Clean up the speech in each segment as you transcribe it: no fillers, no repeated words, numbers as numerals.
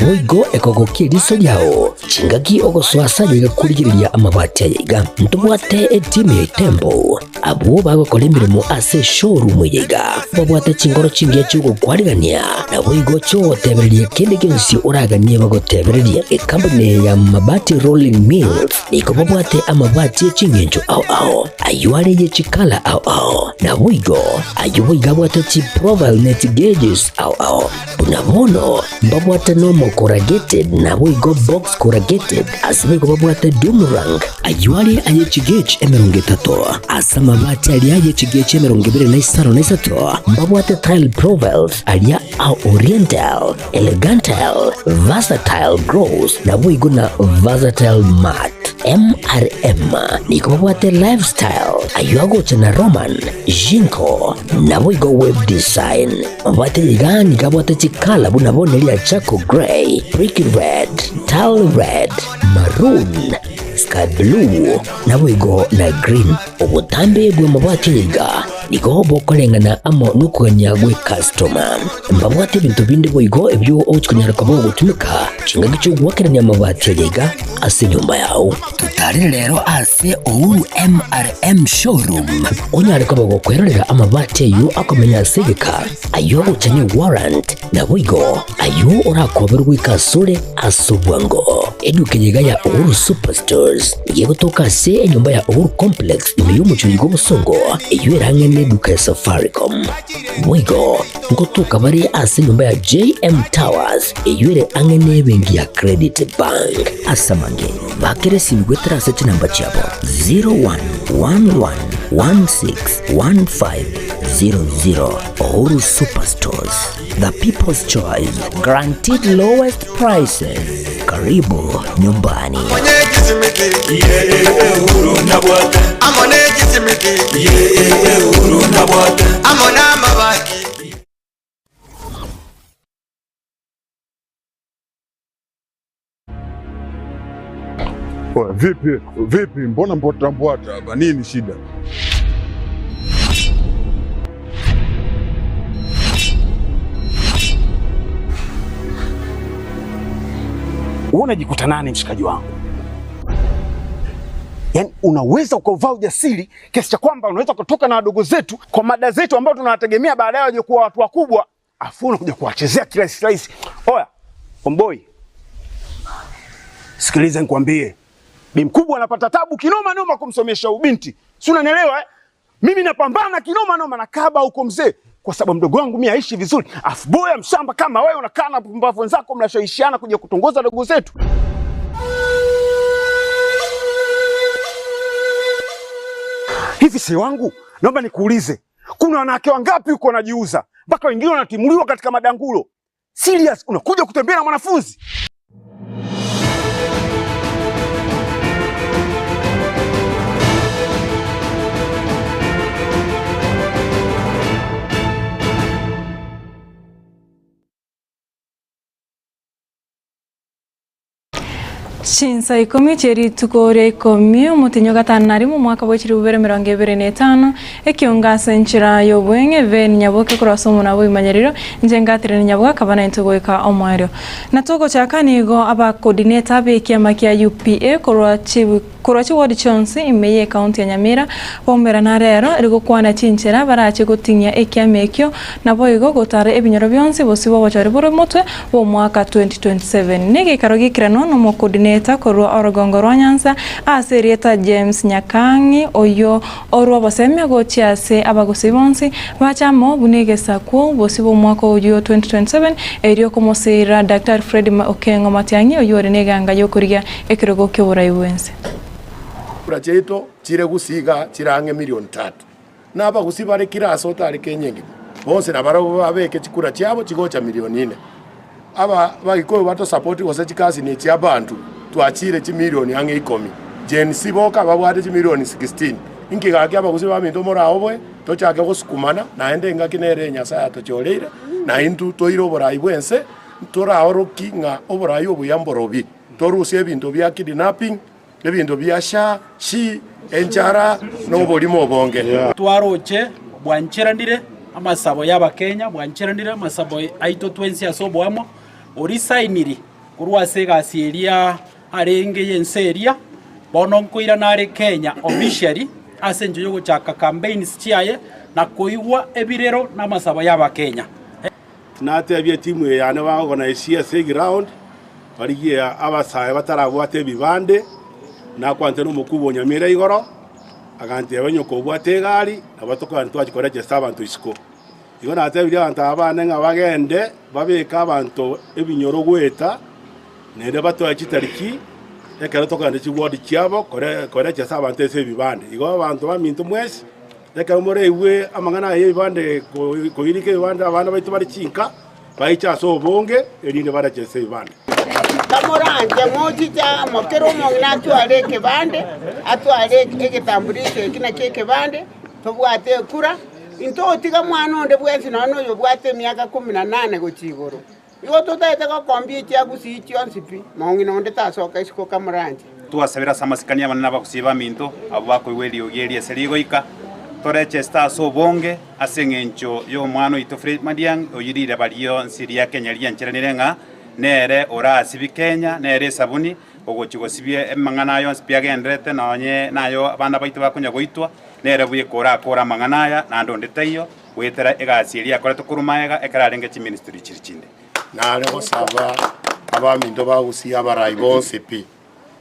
naboigo ekogokia riso ryao chingaki ogoswasa igakurigiriria amabati yiga ntubwate etimu ya Tembo abo bagokora imirimo ase showroom yiga babwate chingoro chingiye cyugo kwarigania naboigo cyo tebererie kindi kinsi uraganie bagotebererie company ya mabati rolling mills niko babwate amabati chingenjo ao ayuare ye chikala ao naboigo ayuiga bwate chi profile net gauges ao unabono babwate no corrugated naboigo box corrugated asibigo babwate boomerang ayuare aye chigage emeronge tato asama mabati alia ye chigage emeronge bere na isaro na isato babwate tile profiles alia au oriental elegantal versatile gross naboigo na versatile mat MRM niko babwate lifestyle ayuago chana roman jinko naboigo web design babwate ligani kabwate chikala bunabone lia chako gray brick red tile red maroon sky blue naboigo na green obutambe bwe mabwate liga niko bokolengana amo nukanya gwe customer mbabwate bintu bindi boigo ebyo ochikunyara kabo gutumika chinga gicho gwakeranya mabwate liga ase nyumba yao tutari rero ase Ouru MRM showroom onyare kabo gukwerera amabwate yu akomenya segeka ayo gucanye warrant naboigo ayo orakoberwa ikasure asubwango edukenyiga ya Ouru superstores igiye gutoka se enyumba ya Ouru complex imiyo mucyurigo busongo iyo erange neduka ya Safaricom mwigo ngotuka bari ase nyumba ya JM Towers iyo ere ange nebengi ya Credit Bank asamange bakere simgwetera se namba chabo 0111161500 Ouru superstores, the people's choice, guaranteed lowest prices. Karibu nyumbani. Vipi, mbona mbota hapa? Nini shida? Unajikuta nani mshikaji wangu? Yaani unaweza ukavaa ujasiri kiasi cha kwamba unaweza kutoka na wadogo zetu kwa mada zetu ambao tunawategemea baadaye waje kuwa watu wakubwa, afu unakuja kuwachezea kirahisi. Oya, Omboi. Sikiliza nikwambie. Bi mkubwa anapata tabu kinoma noma kumsomesha ubinti. Si unanielewa eh? Mimi napambana kinoma noma na kaba huko mzee kwa sababu mdogo wangu mimi aishi vizuri. Afu boya mshamba kama wewe unakaa na pumbavu wenzako mnashawishiana kuja kutongoza dogo zetu. Hivi si wangu, naomba nikuulize. Kuna wanawake wangapi uko wanajiuza? Mpaka wengine wanatimuliwa katika madangulo. Serious, unakuja kutembea na mwanafunzi? Chinsa Ikomi cheri tukore Ikomi umutinyo gatanari mu mwaka wa 2025 Ekeonga senchira yobwenge ve Nyaboga kurasomo nabo imanyeriro njengatire Nyaboga kabana intogoeka omwario natoko chakanigo aba coordinator be kiama kia UPA korochi ward chonsi imeye county ya Nyamira bombera na rero rigo kwana chinchira barache gutinya ekiamekyo nabo igo gotare ebinyoro byonse bosibo bachari boro mutwe bo mwaka 2027 nege karogi kirano no coordinator korwa Orogongo rwa Nyanza aserieta James Nyakangi oyo orwa bosemya gochiase abagosibonsi bachamo bunegesa ko bosibo mwaka oyo 2027 erio komosera Dr. Fred Okengo Matiangi oyo reneganga yokuriga ekirogo kyobora iwense Pracheto chire gusiga chirange milioni 3 naba gusibare kiraso tari kenyenge bose nabaro babeke chikura cyabo kigocha milioni 4 aba bagikoye bato support wose chikazi ni cyabantu twachire chimilioni ange Ikomi jensi boka babwate chimilioni 16 ingigake abaguzi baminto morao bwe tochake gusukumana naende ngakinere nyasa tocholeire na intu toiro borai bwense toraoroki nga oborai obuyamborobi torusie ebintu bya kidnapping ebintu bya shi enchara no bolimo bonge twaroche bwancherandire amasabo y'Abakenya bwancherandire amasabo aito twensi asobwamo ori sainiri kurwa segasi eria arenge yenseria bono nkoira nare Kenya officially ase njo yogochaka campaigns chiaye na kuigwa ebirero na masaba yaba Kenya natebia timu yane baorganize ase ground barigia abasaye batarabwate ebibande nakwante n'omukubo Nyamira igoro agante abanyoko bwate egari nabatoka ntwachikora gesta abantu isiko igo natebia abantu abane nga bagende babeka abantu ebinyoro gweta nende batwa chitariki ekero tokande chiwodi chiabo kore gesta abantu ese ebibande igo abantu baminto mwesi ekero more iwe amangana y'ebibande koirike ebibande abana baitu bari chinka baicha so bonge erinde bara gesta ebibande kamoranje mochija mokero mongna twale kebande atwale egetambulisho kina kebande tobwate kura into tiga mwana onde bwensi nono yo bwate miaka 18 gochigoro igo totaete ko kombieti agusi chionsipi mongi nonde tasoka isiko kamoranje twasabira samasikania banana bakusiba minto abo bakoiweli ogeri eserigoika toreche sta so bonge asengencho yo mwana ito Fred Madiang oyirire baliyo Siria Kenya liancheranirenga nere ora asibi Kenya nere sabuni ogochigosibie emangana yo spiagendrete nonye nayo abana baitu bakunya goitwa nere buye kora manganaya na ndondetayo wetera egasiria kora tukurumaega ekararenge chi ministry chirichinde nare gosaba abaminto bagusia abarai bonse pi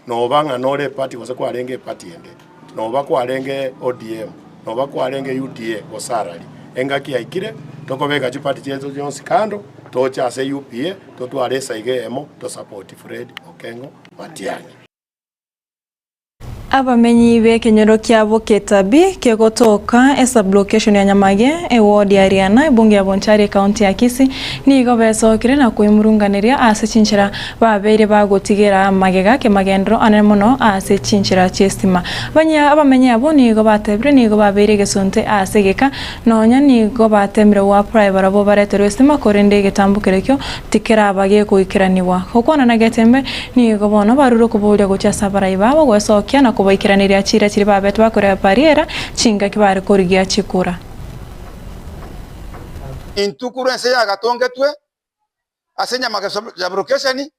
no banga nore party gose kwarenge party ende no bakwarenge ODM no bakwarenge UDA gosarali engaki aikire tokobeka chipati chezo jonsi kando tocha ase UPA totware saigemo to support Fred Okengo Matiang'i abamenyi b'ekenyero kyabo ketabi kegotoka esublocation ya Nyamage ward ya Ariana ebunge ya Bonchari county ya Kisii nigo besokire na kuimurunganiria ase chinchira babere bagotigera magega ke magendro anemono ase chinchira chestima banya abamenyi abo nigo batebre nigo babere gesonte ase geka nonya nigo batemre wa private abo baretero estima korende getambukire kyo tikera abage kuikiraniwa kokwana na Getembe nigo bono baruro kubolya gocha sabarai babo gwesokia na kubaikiraniria chira chiri babetu bakore bariera chinga kibare korigia chikura intukuru ense ya gatongetwe asenya ya broadcasting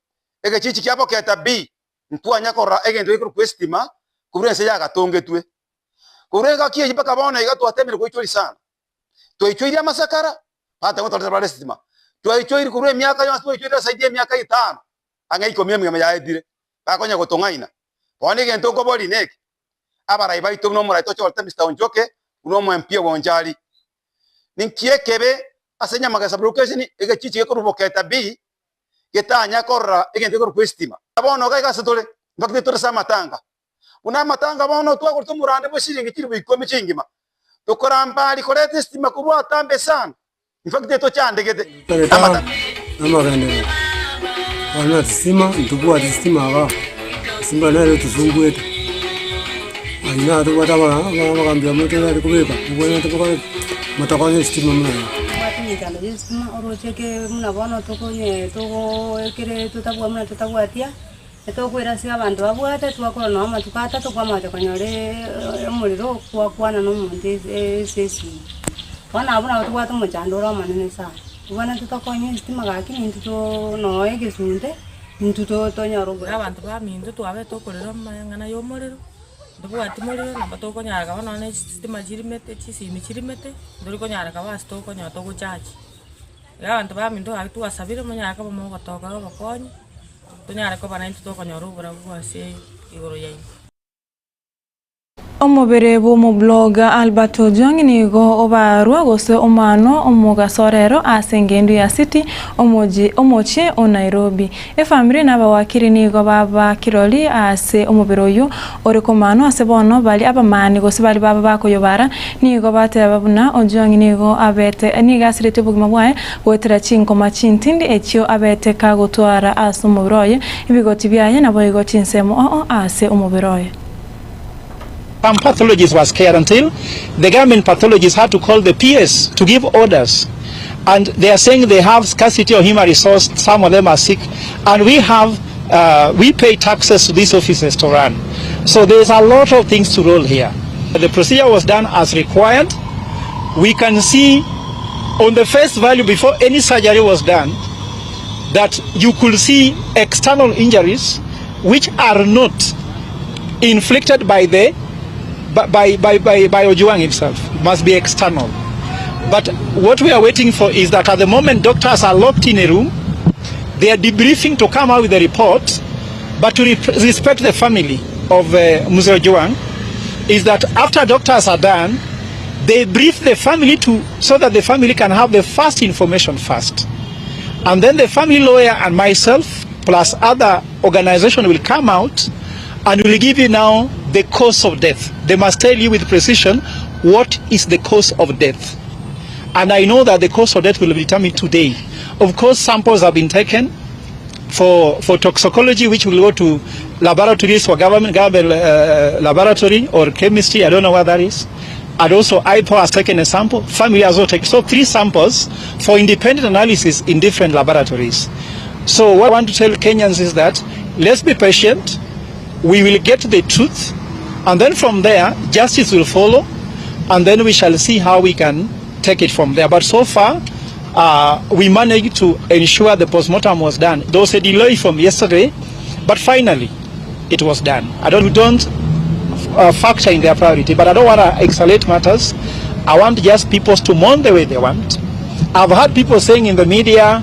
ege chichi kyabo keta B ntwanya kora egendo ikuru kwestima kubure ense ya gatongetwe kurenga kiye mpaka bona igato atemere ko ichori sana to ichori amasakara hata ngo tolera balestima to ichori kubure miaka yo to ichori saidie miaka 5 anga Ikomi mwe ya edire bakonya gotongaina Wani gento ko boli nek abara ibai to no mura to cholte Mr. Onjoke uno mo MP wonjali ninkie kebe asenya magasa broadcasting ege chichi ko ruboketa B getanya korra ege ndiko kwestima abono ga gasatole mbakte to sa matanga una matanga bono to ko to murande bo shiringi kiri Ikomi chingima to koramba likolete estima kubwa tambe sana infakte to chandegete amagande wana tsima ndubwa tsima ba simba nayo tuzungwete aina to wata bagambia moto ya kubeka ubona to ko matakanye stima mna watini kana stima oro cheke mna bono to konye to ekere to tabwa mna to tabwatia to kwera sia bantu abwata twakora no ama tukata to kwa macho kanyore umuriro kwa kwana no munde sesi wana abuna watu watu mujandora manene sana ubona tutakonye stima gakini to no egesunde ntuto tonyarugo abantu bamindu twabe tokorera mangana yo morero ndubwati morero namba to konyaraga bana ne stima jirimete chisimi chirimete nduri konyaraga basi to konya to guchachi abantu bamindu akitu asabire monyaka bomo gotoka bakonye tonyarako bana ntuto konyarugo bwase igoro yayi omubere mu blogger Albert Ojwang nigo obarwa gose omano omugasorero asengendu ya city omoche o Nairobi efamily n'abawakiri nigo baba kiroli ase omubere oyo orekomano ase bono bali abamani gose bali baba bakoyobara nigo bateba buna Ojwang nigo abete niga asirete bugima bwaye gwetera chinkoma chintindi ekyo abete kagotwara ase omubere oyo ibigoti byaye nabo igo chinsemo ase omubere oyo. Some pathologists were scared until the government pathologists had to call the PS to give orders. And they are saying they have scarcity of human resource, some of them are sick. And we pay taxes to these offices to run. So there's a lot of things to roll here. The procedure was done as required. We can see on the face value before any surgery was done, that you could see external injuries which are not inflicted by Ojwang himself. It must be external. But what we are waiting for is that at the moment doctors are locked in a room, they are debriefing to come out with a report, but to respect the family of Mzee Ojwang, is that after doctors are done, they brief the family so that the family can have the first information first. And then the family lawyer and myself, plus other organization, will come out and will give you now the cause of death. They must tell you with precision what is the cause of death. And I know that the cause of death will be determined today. Of course, samples have been taken for toxicology, which will go to laboratories for government laboratory or chemistry, I don't know what that is. And also IPO has taken a sample, family has also taken. So 3 samples for independent analysis in different laboratories. So what I want to tell Kenyans is that let's be patient. We will get the truth, and then from there justice will follow, and then we shall see how we can take it from there. But so far we managed to ensure the postmortem was done. There was a delay from yesterday, but finally it was done. We don't factor in their priority, but I don't want to escalate matters. I want just people to mourn the way they want. I've heard people saying in the media,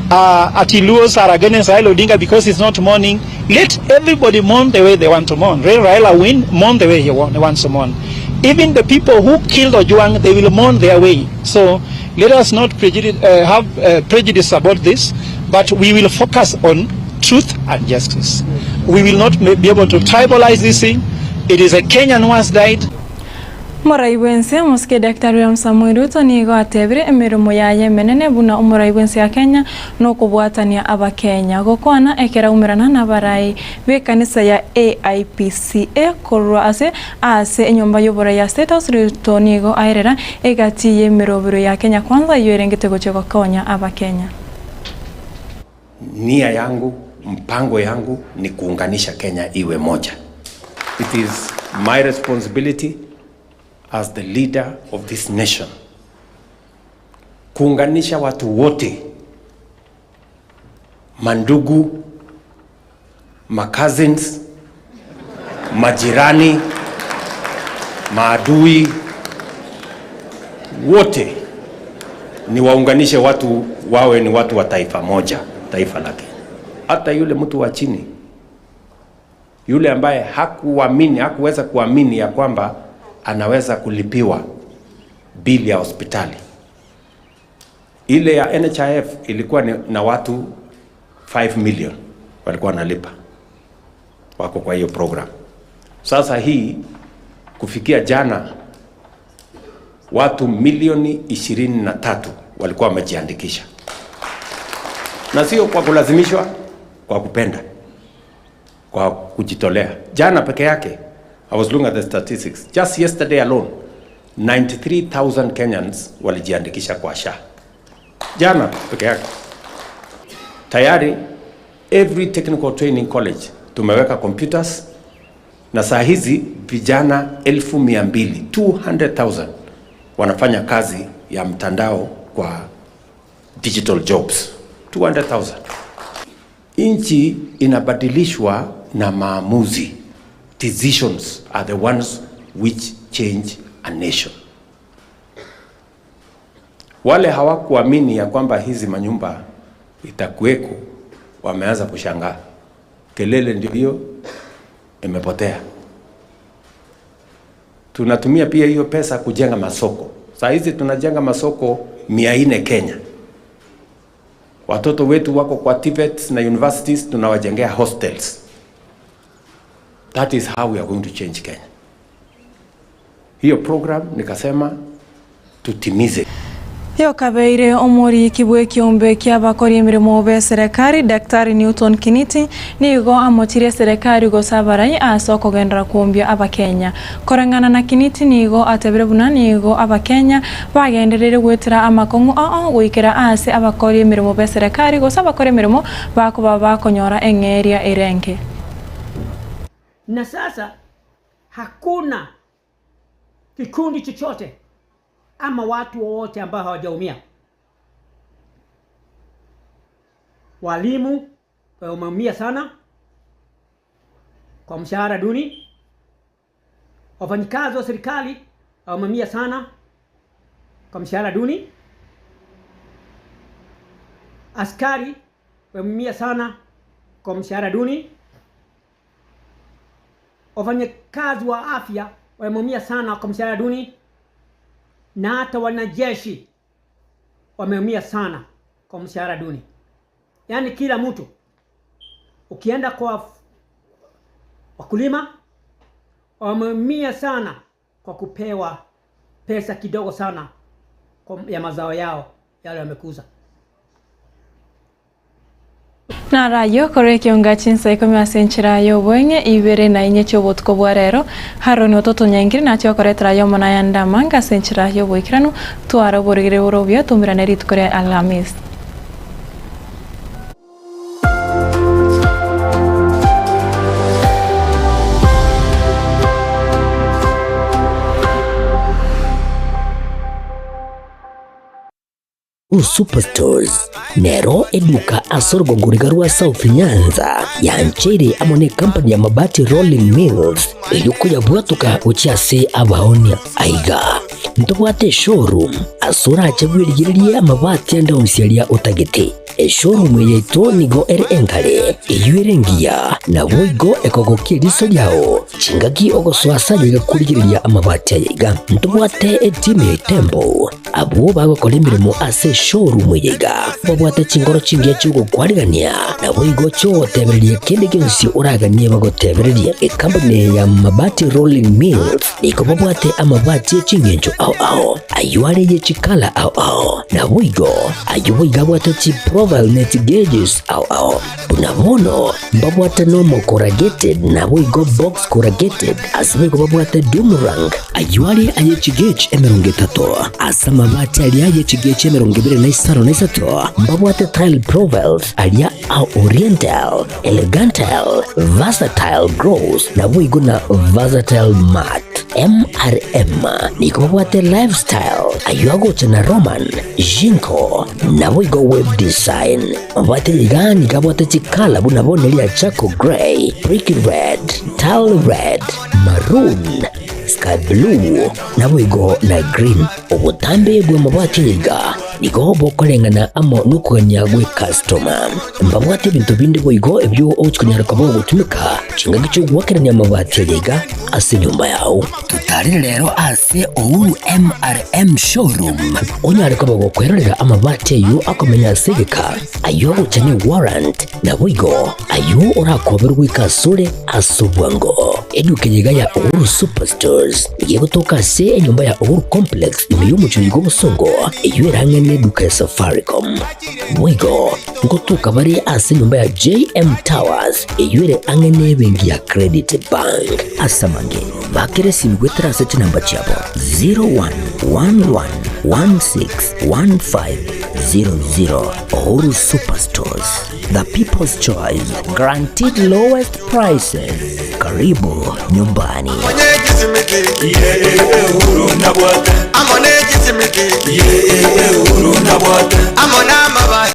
Atiluos are against Raila Odinga because he's not mourning. Let everybody mourn the way they want to mourn. Raila win, mourn the way he wants to mourn. Even the people who killed Ojwang, they will mourn their way. So let us not have prejudice about this, but we will focus on truth and justice. We will not be able to tribalize this thing. It is a Kenyan who has died. Umuraiwense muske Daktari William Samoei Ruto nigo atebire emirimo yaye menene buna umuraiwense ya Kenya no kubwatania abakenya gokwana ekera umirana nabarai be kanisa ya AIPCA korwa ase enyomba yobora ya State House. Ruto nigo airera egati ye mirobiro ya Kenya kwanza yorengete gocheko konya abakenya. Nia yangu, mpango yangu ni kuunganisha Kenya iwe moja. It is my responsibility as the leader of this nation kuunganisha watu wote, mandugu, cousins, majirani, maadui, wote ni waunganishe watu wawe ni watu wa taifa moja, taifa lake. Hata yule mtu wa chini, yule ambaye hakuweza kuamini ya kwamba anaweza kulipiwa bili ya hospitali. Ile ya NHIF ilikuwa na watu 5 million walikuwa wanalipa, wako kwa hiyo program. Sasa hii kufikia jana watu milioni 23 walikuwa wamejiandikisha, na sio kwa kulazimishwa, kwa kupenda, kwa kujitolea. Jana peke yake, I was looking at the statistics. Just yesterday alone, 93,000 Kenyans walijiandikisha kwa SHA. Jana peke yake. Tayari every technical training college tumeweka computers, na saa hizi vijana 200,000 wanafanya kazi ya mtandao kwa digital jobs. 200,000. Inchi inabadilishwa na maamuzi. Decisions are the ones which change a nation. Wale hawakuamini ya kwamba hizi manyumba itakuweko, wameanza kushangaa. Kelele ndio hiyo imepotea. Tunatumia pia hiyo pesa kujenga masoko. Saa hizi tunajenga masoko 400 Kenya. Watoto wetu wako kwa TVET na universities, tunawajengea hostels. That is how we are going to change Kenya. Hiyo program nikasema tutimize. Yo kabeire omori kibwe kiombe kia bakori emirimo be serikali Daktari Newton Kiniti nigo amotire serikali go sabarai asoko gendera kuombia abakenya. Korangana na Kiniti nigo atebire buna nigo abakenya bagenderere gwetira amakongu gwikira ase abakori emirimo be serikali go sabakori emirimo bako bakonyora engeria erenge. Na sasa hakuna kikundi chochote ama watu wote ambao hawajaumia. walimu wameumia sana kwa mshahara duni. Wafanyikazi wa serikali wameumia sana kwa mshahara duni. Askari wameumia sana kwa mshahara duni. Wafanyakazi wa afya wameumia sana kwa mshahara duni, na hata wanajeshi wameumia sana kwa mshahara duni. Yaani kila mtu, ukienda kwa wakulima wameumia sana kwa kupewa pesa kidogo sana ya mazao yao yale wamekuza. Narayo kore Ekeonga Chinsa Ikomi asenchira yo bwenge ibere na inye chobot ko bwarero haroni ototo nyangiri na tyo kore trayo mona yanda manga asenchira yo bwikirano twara borigire orobya tumira neri tukore alamis. Superstores nero eduka asorgo nguriga rwa South Nyanza yanchere amone company ya mabati rolling mills eyuko yabwatuka ucyase abaonia aiga ntobwate showroom asura achabwirigirie amabati anda usialia utagete showroom yeto nigo enkale eyuerengia na boigo ekogokie riso yao chingaki ogoswasa yigakurigiria amabati aiga ntobwate team tembo abo bagokora imirimo ase showroom yiga babwate chingoro chingia chugo kwarigania na boigo cyo tebererie kende gensi uraganie bagotebererie company ya mabati rolling mills iko babwate amabati chingenjo ao ayuare ye chikala ao na boigo ayuiga bwate chi profile net gauges ao bunabono babwate normal corrugated na boigo box corrugated asbigo babwate boomerang ayuare aye chigage emerongetato asama mabati alia yechigeche 2023 mbabwate tile profiles alia au oriental elegantal versatile gross na boigo na versatile matte MRM niko babwate lifestyle ayuago chana roman jinko na boigo web design mbabwate ligani kabwate chikala bunabone lia chaco gray brick red tile red maroon sky blue na boigo na green ubutambe bwe mabwate yiga niko bokolengana amo nukuganya gwe customer mbabwate bintu bindi boigo ebyo ochkunyara kabo gutumika chinga gicho gwakeranya mabwate yiga ase nyumba yao tutari rero ase ouru MRM showroom onyare kabo gukwerera amabwate yu akomenya segeka ayo guchane warrant na boigo ayo urakoberwa ikasure asubwango eduke yiga ya ouru superstores yego toka se nyumba ya ouru complex imiyumu chuligo busongo iyo erange neduka ya Safaricom mwigo ngotuka bari ase nyumba ya JM Towers iyo ange bengi ya Credit Bank asamange bakere simgwetera ase namba chabo 0111161500 Ouru Superstores, the people's choice, guaranteed lowest prices. Karibu nyumbani.